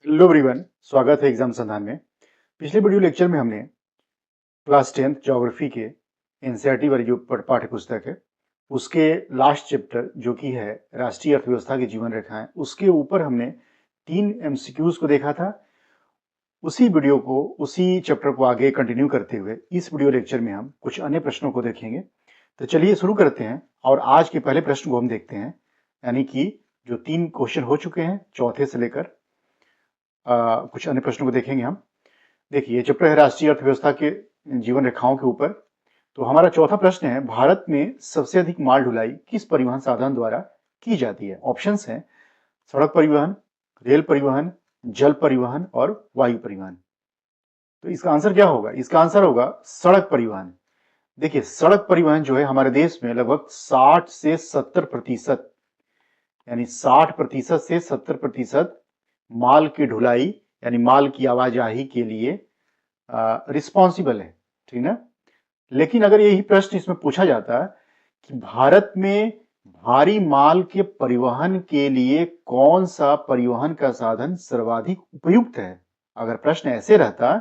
Hello everyone, स्वागत है exam संधान में। पिछले वीडियो लेक्चर में हमने क्लास 10th ज्योग्राफी के एनसीईआरटी वाली जो पाठ्य पुस्तक है उसके लास्ट चैप्टर जो कि है राष्ट्रीय अर्थव्यवस्था की जीवन रेखाएं, उसके ऊपर हमने 3 एमसीक्यूज को देखा था। उसी चैप्टर को आगे कंटिन्यू करते हुए इस वीडियो लेक्चर में हम कुछ अन्य प्रश्नों को देखेंगे। तो चलिए शुरू करते हैं और आज के पहले प्रश्न को हम देखते हैं, यानी कि जो 3 क्वेश्चन हो चुके हैं चौथे से लेकर कुछ अन्य प्रश्नों को देखेंगे हम। देखिए, चैप्टर है राष्ट्रीय अर्थव्यवस्था के जीवन रेखाओं के ऊपर। तो हमारा चौथा प्रश्न है, भारत में सबसे अधिक माल ढुलाई किस परिवहन साधन द्वारा की जाती है? ऑप्शंस हैं सड़क परिवहन, रेल परिवहन, जल परिवहन और वायु परिवहन। तो इसका आंसर क्या होगा? इसका आंसर होगा सड़क परिवहन। देखिए, सड़क परिवहन जो है हमारे देश में लगभग 60 से 70%, यानी 60% से 70% माल की ढुलाई यानी माल की आवाजाही के लिए रिस्पॉन्सिबल है, ठीक ना। लेकिन अगर यही प्रश्न इसमें पूछा जाता कि भारत में भारी माल के परिवहन के लिए कौन सा परिवहन का साधन सर्वाधिक उपयुक्त है, अगर प्रश्न ऐसे रहता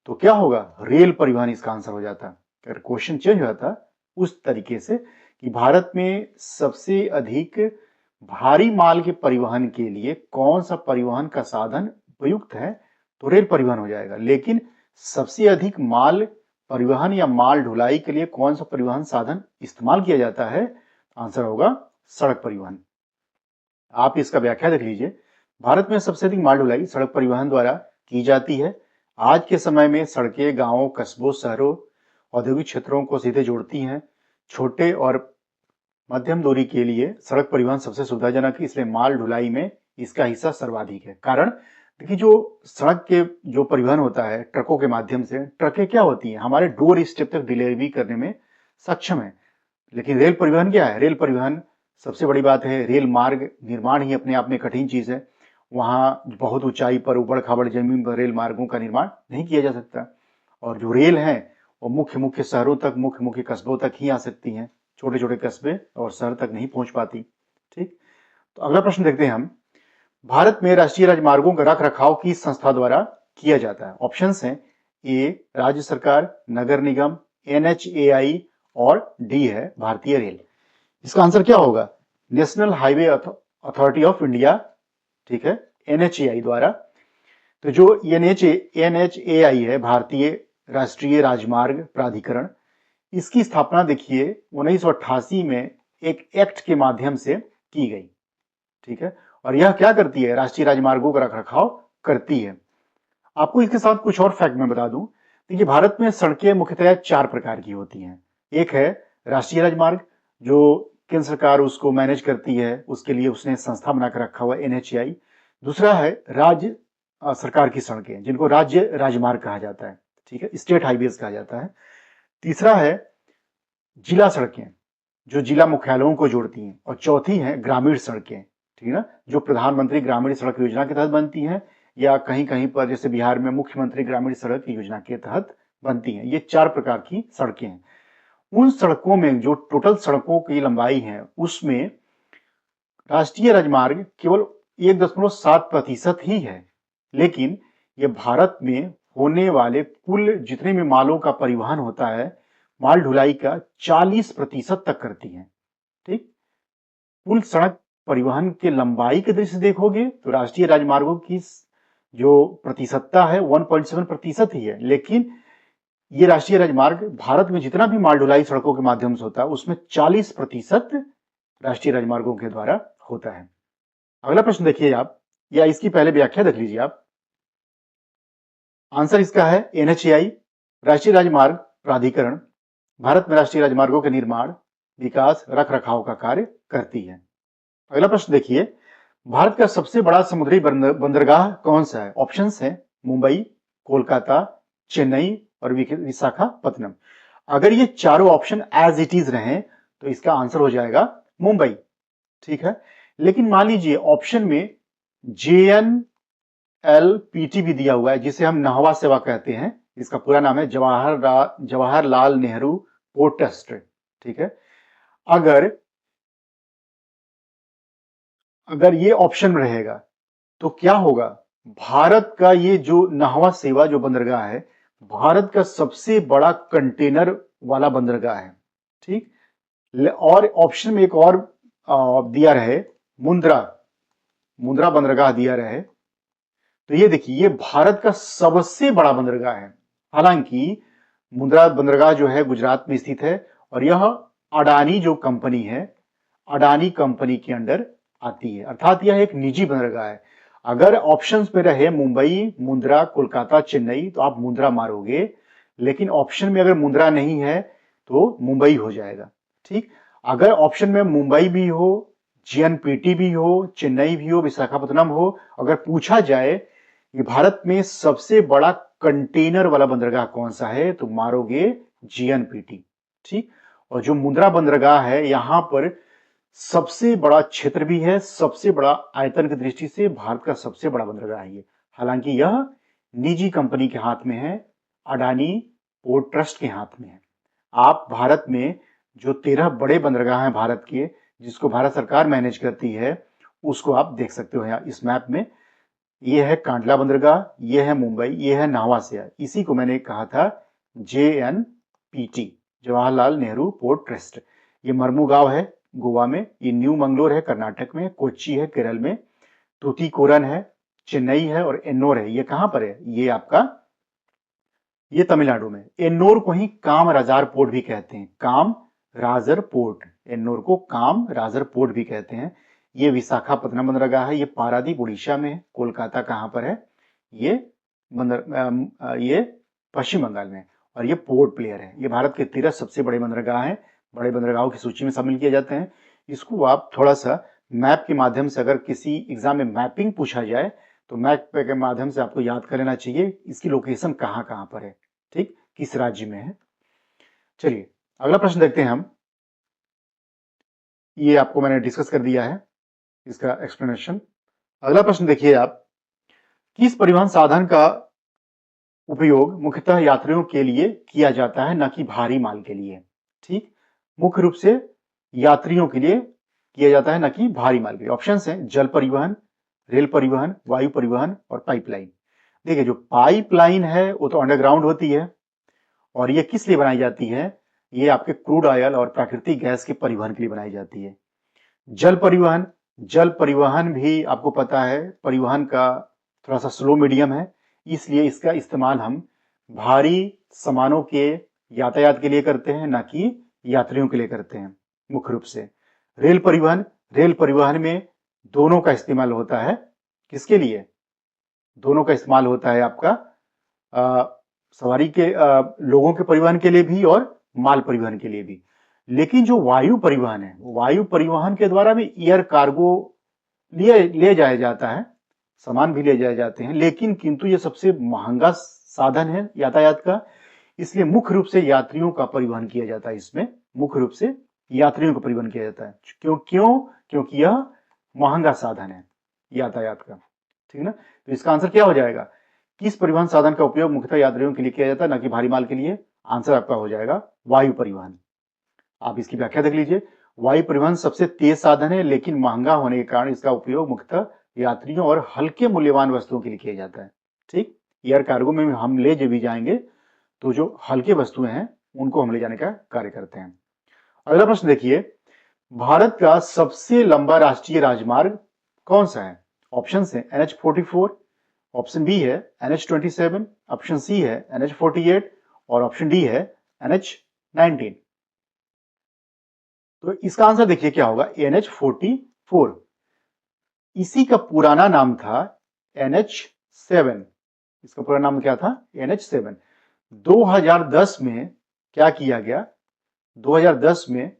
तो क्या होगा? रेल परिवहन इसका आंसर हो जाता। अगर क्वेश्चन चेंज हो जाता उस तरीके से कि भारत में सबसे अधिक भारी माल के परिवहन के लिए कौन सा परिवहन का साधन उपयुक्त है, तो रेल परिवहन हो जाएगा। लेकिन सबसे अधिक माल परिवहन या माल ढुलाई के लिए कौन सा परिवहन साधन इस्तेमाल किया जाता है? आंसर होगा सड़क परिवहन। आप इसका व्याख्या देख लीजिए। भारत में सबसे अधिक माल ढुलाई सड़क परिवहन द्वारा की जाती है। आज के समय में सड़कें गांवों, कस्बों, शहरों, औद्योगिक क्षेत्रों को सीधे जोड़ती हैं। छोटे और मध्यम दूरी के लिए सड़क परिवहन सबसे सुविधाजनक है, इसलिए माल ढुलाई में इसका हिस्सा सर्वाधिक है। कारण देखिए, जो सड़क के जो परिवहन होता है ट्रकों के माध्यम से, ट्रकें क्या होती हैं? हमारे डोर स्टेप तक डिलीवरी करने में सक्षम है। लेकिन रेल परिवहन क्या है? रेल परिवहन सबसे बड़ी बात है, रेल मार्ग निर्माण ही अपने आप में कठिन चीज है। वहां बहुत ऊंचाई पर, उबड़ खाबड़ जमीन पर रेल मार्गों का निर्माण नहीं किया जा सकता। और जो रेल है वो मुख्य मुख्य शहरों तक, मुख्य मुख्य कस्बों तक ही आ सकती हैं, छोटे छोटे कस्बे और शहर तक नहीं पहुंच पाती। ठीक, तो अगला प्रश्न देखते हैं हम। भारत में राष्ट्रीय राजमार्गों का रख रखाव किस संस्था द्वारा किया जाता है? ऑप्शंस हैं ए राज्य सरकार, नगर निगम, एनएचएआई और डी है भारतीय रेल। इसका आंसर क्या होगा? National highway authority of India, ठीक है, एनएचएआई द्वारा। तो जो एनएचएआई है, भारतीय राष्ट्रीय राजमार्ग प्राधिकरण, इसकी स्थापना देखिए 1988 में एक एक्ट के माध्यम से की गई, ठीक है। और यह क्या करती है? राष्ट्रीय राजमार्गों का रखरखाव करती है। आपको इसके साथ कुछ और फैक्ट मैं बता दूं। देखिए, भारत में सड़कें मुख्यतः 4 प्रकार की होती हैं। एक है राष्ट्रीय राजमार्ग, जो केंद्र सरकार उसको मैनेज करती है, उसके लिए उसने संस्था बनाकर रखा हुआ एनएचएआई। दूसरा है राज्य सरकार की सड़कें, जिनको राज्य राजमार्ग कहा जाता है, ठीक है, स्टेट हाईवेज कहा जाता है। तीसरा है जिला सड़कें, जो जिला मुख्यालयों को जोड़ती हैं। और चौथी है ग्रामीण सड़कें, ठीक है ना, जो प्रधानमंत्री ग्रामीण सड़क योजना के तहत बनती हैं, या कहीं कहीं पर जैसे बिहार में मुख्यमंत्री ग्रामीण सड़क योजना के तहत बनती हैं। ये 4 प्रकार की सड़कें हैं। उन सड़कों में जो टोटल सड़कों की लंबाई है, उसमें राष्ट्रीय राजमार्ग केवल 1.7% ही है। लेकिन ये भारत में होने वाले कुल जितने भी मालों का परिवहन होता है, माल ढुलाई का 40% तक करती है। ठीक, कुल सड़क परिवहन के लंबाई के दृष्टि से देखोगे तो राष्ट्रीय राजमार्गों की जो प्रतिशतता है 1.7% ही है। लेकिन ये राष्ट्रीय राजमार्ग भारत में जितना भी माल ढुलाई सड़कों के माध्यम से होता है, उसमें 40% राष्ट्रीय राजमार्गों के द्वारा होता है। अगला प्रश्न देखिए आप, या इसकी पहले व्याख्या देख लीजिए आप। आंसर इसका है एनएचएआई, राष्ट्रीय राजमार्ग प्राधिकरण, भारत में राष्ट्रीय राजमार्गों के निर्माण, विकास, रख रखाव का कार्य करती है। अगला प्रश्न देखिए, भारत का सबसे बड़ा समुद्री बंदरगाह कौन सा है? ऑप्शंस है मुंबई, कोलकाता, चेन्नई और विशाखापत्तनम। अगर ये चारों ऑप्शन एज इट इज रहे तो इसका आंसर हो जाएगा मुंबई, ठीक है। लेकिन मान लीजिए ऑप्शन में JNLPT भी दिया हुआ है, जिसे हम नहवा सेवा कहते हैं। इसका पूरा नाम है जवाहरलाल नेहरू पोर्ट ट्रस्ट, ठीक है। अगर ये ऑप्शन रहेगा तो क्या होगा? भारत का ये जो नाहवा सेवा जो बंदरगाह है, भारत का सबसे बड़ा कंटेनर वाला बंदरगाह है। ठीक, और ऑप्शन में एक और दिया रहे, मुंद्रा मुंद्रा बंदरगाह दिया रहे, तो ये देखिए ये भारत का सबसे बड़ा बंदरगाह है। हालांकि मुंद्रा बंदरगाह जो है गुजरात में स्थित है और यह अडानी जो कंपनी है, अडानी कंपनी के अंडर आती है, अर्थात यह एक निजी बंदरगाह है। अगर ऑप्शंस में रहे मुंबई, मुंद्रा, कोलकाता, चेन्नई, तो आप मुंद्रा मारोगे, लेकिन ऑप्शन में अगर मुंद्रा नहीं है तो मुंबई हो जाएगा। ठीक, अगर ऑप्शन में मुंबई भी हो, जीएनपीटी भी हो, चेन्नई भी हो, विशाखापत्तनम हो, अगर पूछा जाए कि भारत में सबसे बड़ा कंटेनर वाला बंदरगाह कौन सा है, तो मारोगे जीएनपीटी। ठीक, और जो मुंद्रा बंदरगाह है यहां पर सबसे बड़ा क्षेत्र भी है, सबसे बड़ा आयतन की दृष्टि से भारत का सबसे बड़ा बंदरगाह है ये। हालांकि यह निजी कंपनी के हाथ में है, अडानी पोर्ट ट्रस्ट के हाथ में है। आप भारत में जो 13 बड़े बंदरगाह हैं भारत के, जिसको भारत सरकार मैनेज करती है, उसको आप देख सकते हो यहाँ इस मैप में। ये है कांडला बंदरगाह, ये है मुंबई, ये है नाहवा शेयर। इसी को मैंने कहा था JNPT, Jawaharlal Nehru port trust. ये मर्मुगांव है गोवा में, ये न्यू मंगलोर है कर्नाटक में, कोच्चि है केरल में, तूतीकोरन है, चेन्नई है और एन्नोर है। ये कहां पर है? ये आपका ये तमिलनाडु में। एन्नोर को ही काम राजार पोर्ट भी कहते हैं, काम राजर पोर्ट। एन्नोर को काम राजर पोर्ट भी कहते हैं। ये विशाखापत्तनम बंदरगाह है, ये पारादीप उड़ीसा में है। कोलकाता कहां पर है? ये पश्चिम बंगाल में। और ये पोर्ट प्लेयर है। ये भारत के 13 सबसे बड़े बंदरगाह हैं, बड़े बंदरगाहों की सूची में शामिल किए जाते हैं। इसको आप थोड़ा सा मैप के माध्यम से, अगर किसी एग्जाम में मैपिंग पूछा जाए तो मैप के माध्यम से आपको याद कर लेना चाहिए इसकी लोकेशन कहां कहां पर है, ठीक, किस राज्य में है। चलिए अगला प्रश्न देखते हैं हम। ये आपको मैंने डिस्कस कर दिया है इसका एक्सप्लेनेशन। अगला प्रश्न देखिए आप, किस परिवहन साधन का उपयोग मुख्यतः यात्रियों के लिए किया जाता है, न कि भारी माल के लिए। ठीक, मुख्य रूप से यात्रियों के लिए किया जाता है, न कि भारी माल के लिए। ऑप्शन है जल परिवहन, रेल परिवहन, वायु परिवहन और पाइपलाइन। देखिए जो पाइपलाइन है वो तो अंडरग्राउंड होती है, और ये किस लिए बनाई जाती है? ये आपके क्रूड ऑयल और प्राकृतिक गैस के परिवहन के लिए बनाई जाती है। जल परिवहन, जल परिवहन भी आपको पता है परिवहन का थोड़ा सा स्लो मीडियम है, इसलिए इसका इस्तेमाल हम भारी सामानों के यातायात के लिए करते हैं, ना कि यात्रियों के लिए करते हैं मुख्य रूप से। रेल परिवहन, रेल परिवहन में दोनों का इस्तेमाल होता है। किसके लिए? दोनों का इस्तेमाल होता है आपका सवारी के लोगों के परिवहन के लिए भी और माल परिवहन के लिए भी। लेकिन जो वायु परिवहन है, वायु परिवहन के द्वारा भी एयर कार्गो ले जाया जाता है, सामान भी ले जाए जाते हैं, लेकिन किंतु ये सबसे महंगा साधन है यातायात का, इसलिए मुख्य रूप से यात्रियों का परिवहन किया जाता है। इसमें मुख्य रूप से यात्रियों का परिवहन किया जाता है। क्योंकि यह महंगा साधन है यातायात का, ठीक ना। तो इसका आंसर क्या हो जाएगा? किस परिवहन साधन का उपयोग मुख्यतः यात्रियों के लिए किया जाता है, न कि भारी माल के लिए? आंसर आपका हो जाएगा वायु परिवहन। आप इसकी व्याख्या देख लीजिए। वायु परिवहन सबसे तेज साधन है, लेकिन महंगा होने के कारण इसका उपयोग मुख्यतः यात्रियों और हल्के मूल्यवान वस्तुओं के लिए किया जाता है। ठीक, एयर कार्गो में हम ले भी जाएंगे तो जो हल्के वस्तुएं हैं उनको हम ले जाने का कार्य करते हैं। अगला प्रश्न देखिए, भारत का सबसे लंबा राष्ट्रीय राजमार्ग कौन सा है? ऑप्शन है NH44, ऑप्शन बी है NH27, ऑप्शन सी है NH48 और ऑप्शन डी है NH19। तो इसका आंसर देखिए क्या होगा, NH44। इसी का पुराना नाम था NH7। इसका पुराना नाम क्या था? NH7। 2010 में क्या किया गया? 2010 में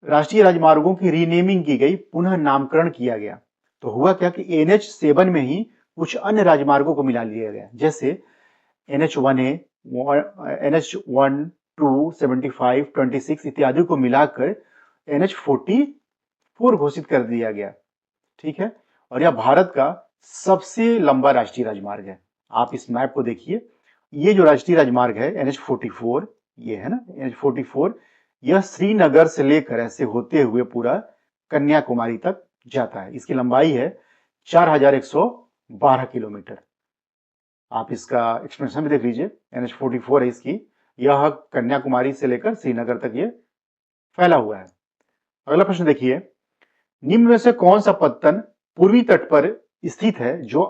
राष्ट्रीय राजमार्गों की रीनेमिंग की गई, पुनः नामकरण किया गया। तो हुआ क्या कि NH7 में ही कुछ अन्य राजमार्गों को मिला लिया गया, जैसे NH1A, NH1, 2, 75, 26 इत्यादि को मिलाकर NH44 घोषित कर दिया गया। ठीक है, और यह भारत का सबसे लंबा राष्ट्रीय राजमार्ग है। आप इस मैप को देखिए, ये जो राष्ट्रीय राजमार्ग है NH44, ये है ना NH44, यह श्रीनगर से लेकर ऐसे होते हुए पूरा कन्याकुमारी तक जाता है। इसकी लंबाई है 4192 12 किलोमीटर। आप इसका एक्सटेंशन भी देख लीजिए, NH44 है इसकी, यह कन्याकुमारी से लेकर श्रीनगर तक ये फैला हुआ है। अगला प्रश्न देखिए, निम्न में से कौन सा पत्तन पूर्वी तट पर स्थित है जो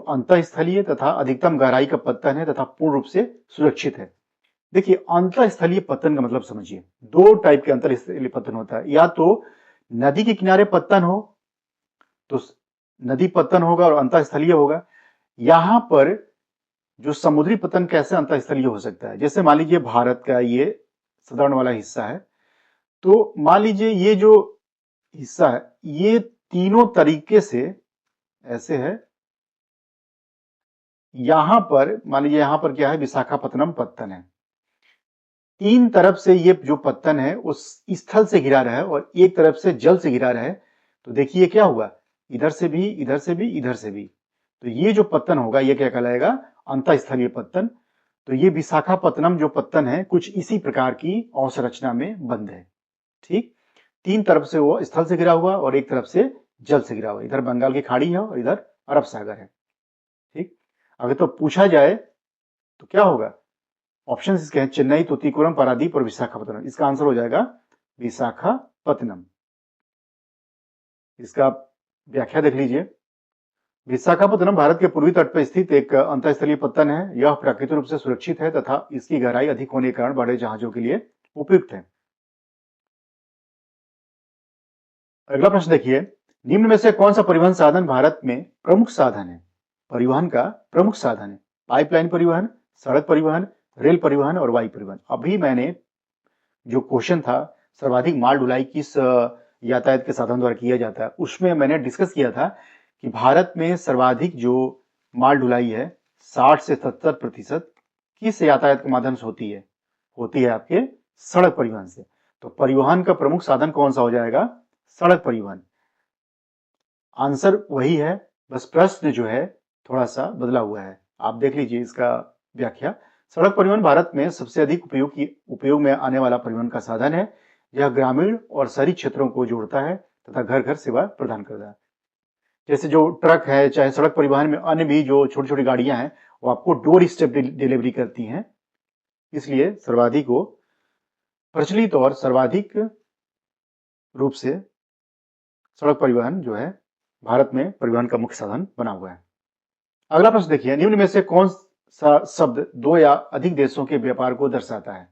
अंतःस्थलीय तथा अधिकतम गहराई का पत्तन है तथा पूर्ण रूप से सुरक्षित है। देखिए, अंतःस्थलीय पत्तन का मतलब समझिए, दो टाइप के अंतःस्थलीय पत्तन होता है, या तो नदी के किनारे पत्तन हो तो नदी पत्तन होगा और अंतःस्थलीय होगा। यहां पर जो समुद्री पत्तन कैसे अंतःस्थलीय हो सकता है, जैसे मान लीजिए भारत का ये सदर्न वाला हिस्सा है, तो मान लीजिए ये जो हिस्सा है ये तीनों तरीके से ऐसे है। यहां पर मान लीजिए, यहां पर क्या है, विशाखापत्तनम पत्तन है। तीन तरफ से ये जो पत्तन है उस स्थल से घिरा रहा है और एक तरफ से जल से घिरा रहा है। तो देखिए क्या हुआ, इधर से भी, इधर से भी, इधर से भी। तो ये जो पत्तन होगा ये क्या कहलाएगा, अंतःस्थलीय पत्तन। तो ये विशाखापत्तनम जो पत्तन है कुछ इसी प्रकार की अवसंरचना में बंद है। ठीक, तीन तरफ से वो स्थल से घिरा हुआ और एक तरफ से जल से घिरा हुआ। इधर बंगाल की खाड़ी है और इधर अरब सागर है। ठीक, अगर तो पूछा जाए तो क्या होगा, ऑप्शन इसके हैं चेन्नई, तूतीकोरम, पारादीप और विशाखापत्तनम। इसका आंसर हो जाएगा विशाखापत्तनम। इसका व्याख्या देख लीजिए, विशाखापत्तनम भारत के पूर्वी तट पर स्थित एक अंतःस्थलीय पत्तन है। यह प्राकृतिक रूप से सुरक्षित है तथा इसकी गहराई अधिक होने के कारण बड़े जहाजों के लिए उपयुक्त है। अगला प्रश्न देखिए, निम्न में से कौन सा परिवहन साधन भारत में प्रमुख साधन है, परिवहन का प्रमुख साधन है? पाइपलाइन परिवहन, सड़क परिवहन, रेल परिवहन और वायु परिवहन। अभी मैंने जो क्वेश्चन था सर्वाधिक माल ढुलाई किस यातायात के साधन द्वारा किया जाता है, उसमें मैंने डिस्कस किया था कि भारत में सर्वाधिक जो माल ढुलाई है 60 से 70% किस यातायात के माध्यम से होती है आपके सड़क परिवहन से। तो परिवहन का प्रमुख साधन कौन सा हो जाएगा, सड़क परिवहन। आंसर वही है, बस प्रश्न जो है थोड़ा सा बदला हुआ है। आप देख लीजिए इसका व्याख्या। सड़क परिवहन भारत में सबसे अधिक उपयोग में आने वाला परिवहन का साधन है। यह ग्रामीण और शहरी क्षेत्रों को जोड़ता है तथा घर घर सेवा प्रदान करता है। जैसे जो ट्रक है, चाहे सड़क परिवहन में अन्य भी जो छोटी छोटी गाड़ियां हैं वो आपको डोर स्टेप डिलीवरी करती हैं। इसलिए सर्वाधिक वो प्रचलित और सर्वाधिक रूप से सड़क परिवहन जो है भारत में परिवहन का मुख्य साधन बना हुआ है। अगला प्रश्न देखिए, निम्न में से कौन सा शब्द दो या अधिक देशों के व्यापार को दर्शाता है?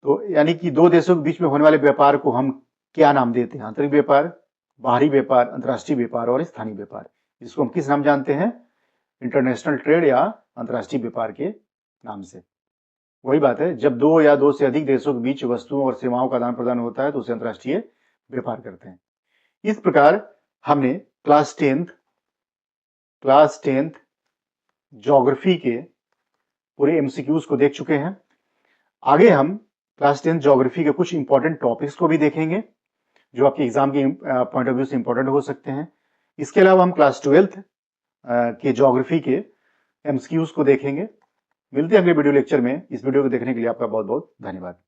तो यानी कि दो देशों के बीच में होने वाले व्यापार को हम क्या नाम देते हैं? आंतरिक व्यापार, बाहरी व्यापार, अंतर्राष्ट्रीय व्यापार और स्थानीय व्यापार। इसको हम किस नाम जानते हैं? इंटरनेशनल ट्रेड या अंतर्राष्ट्रीय व्यापार के नाम से। वही बात है, जब दो या दो से अधिक देशों के बीच वस्तुओं और सेवाओं का आदान प्रदान होता है तो उसे अंतर्राष्ट्रीय व्यापार करते हैं। इस प्रकार हमने क्लास टेंथ ज्योग्राफी के पूरे एमसीक्यूज को देख चुके हैं। आगे हम क्लास 10 ज्योग्राफी के कुछ इंपॉर्टेंट टॉपिक्स को भी देखेंगे जो आपके एग्जाम के पॉइंट ऑफ व्यू से इंपॉर्टेंट हो सकते हैं। इसके अलावा हम क्लास 12 के ज्योग्राफी के एमसीक्यूज को देखेंगे। मिलते हैं अगले वीडियो लेक्चर में। इस वीडियो को देखने के लिए आपका बहुत बहुत धन्यवाद।